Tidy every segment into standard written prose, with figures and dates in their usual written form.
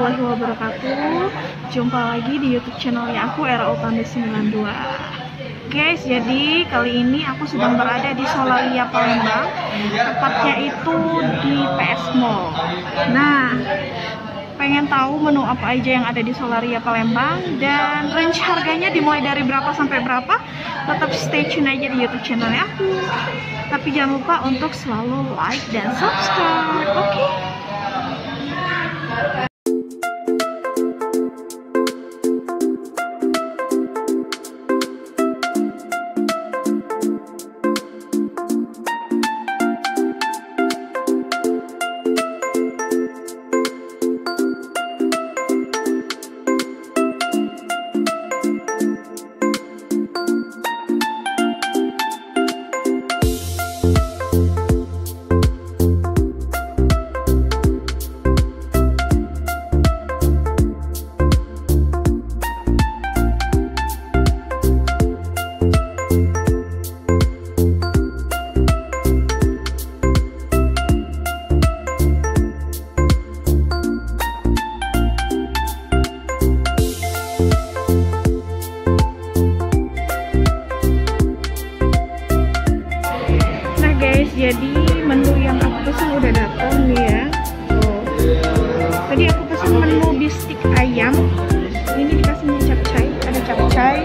warahmatullahi wabarakatuh. Jumpa lagi di YouTube channelnya aku, Era Utami 92. Guys, jadi kali ini aku sedang berada di Solaria Palembang, tepatnya itu di PS Mall. Nah, pengen tahu menu apa aja yang ada di Solaria Palembang dan range harganya dimulai dari berapa sampai berapa? Tetap stay tune aja di YouTube channelnya aku. Tapi jangan lupa untuk selalu like dan subscribe, oke? Jadi menu yang aku pesan udah datang nih ya. Tadi aku pesan menu bistik ayam. Ini dikasihnya capcay, ada capcay,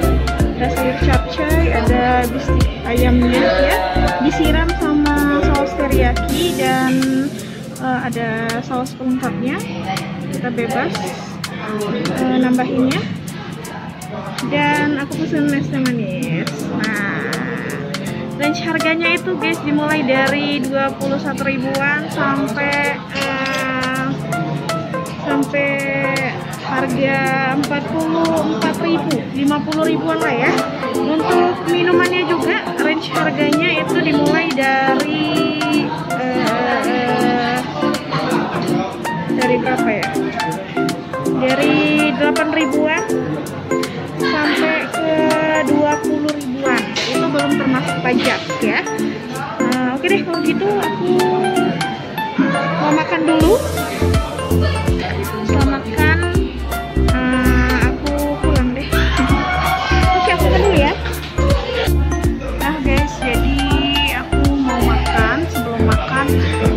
ada sayur capcay, ada bistik ayamnya ya. Disiram sama saus teriyaki dan ada saus pelengkapnya. Kita bebas nambahinnya. Dan aku pesan es teh manis. Nah, range harganya itu guys dimulai dari 21 ribuan sampai harga 44 ribu, 50 ribuan lah ya. Untuk minumannya juga range harganya itu dimulai dari berapa ya? Dari 8 ribuan sampai ke 20 ribuan. Itu belum termasuk pajak ya. Oke deh, kalau gitu aku mau makan dulu. Setelah makan aku pulang deh. Oke, aku makan dulu ya. Nah guys, jadi aku mau makan. Sebelum makan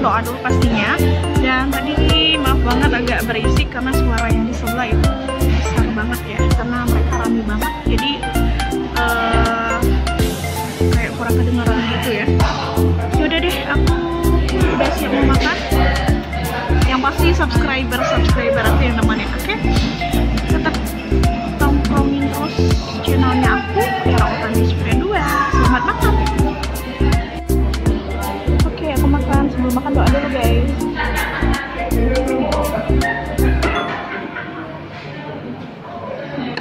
doa dulu pastinya. Dan tadi maaf banget agak berisik karena suara yang di sebelah itu besar banget ya, karena mereka rame banget. Jadi kayak kurang kedengaran gitu ya. Yaudah deh, aku udah siap mau makan. Yang pasti subscriber aku yang nemenin, oke? Tetap tongkrongin terus channelnya aku, Era Utami 92. Selamat makan. Oke, aku makan. Sebelum makan doa dulu guys.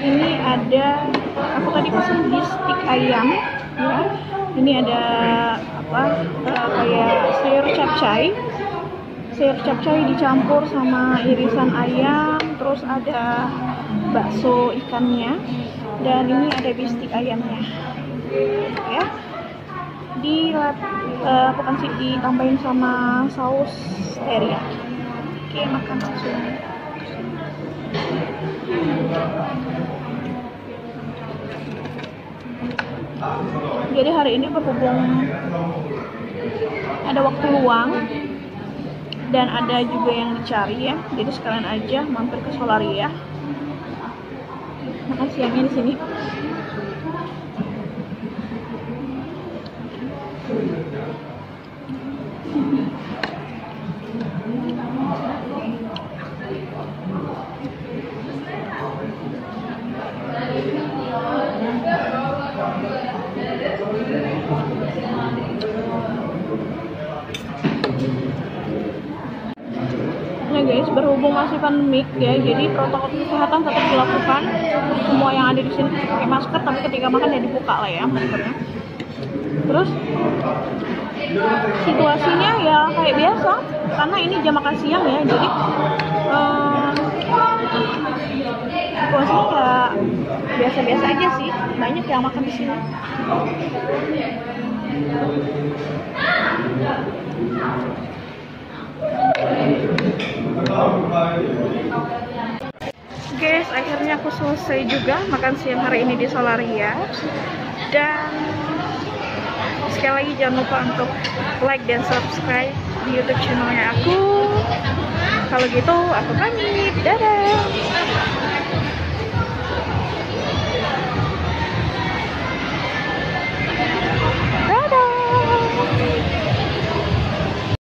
Ini ada, aku tadi pesan bistik ayam ya. Ini ada kayak sayur capcay dicampur sama irisan ayam, terus ada bakso ikannya, dan ini ada bistik ayamnya ya. Ditambahin sama saus teriyaki. Oke, makan langsung. Jadi hari ini berhubung ada waktu luang dan ada juga yang dicari ya, jadi sekalian aja mampir ke Solaria. Makan siangnya di sini. Nah guys, berhubung masih pandemik ya, jadi protokol kesehatan tetap dilakukan. Semua yang ada di sini pakai masker, tapi ketika makan ya dibuka lah ya maskernya. Terus situasinya ya kayak biasa, karena ini jam makan siang ya, jadi situasinya ya biasa-biasa aja sih. Banyak yang makan di sini. guys, akhirnya aku selesai juga makan siang hari ini di Solaria. Dan sekali lagi jangan lupa untuk like dan subscribe di YouTube channelnya aku. Kalau gitu aku pamit, dadah.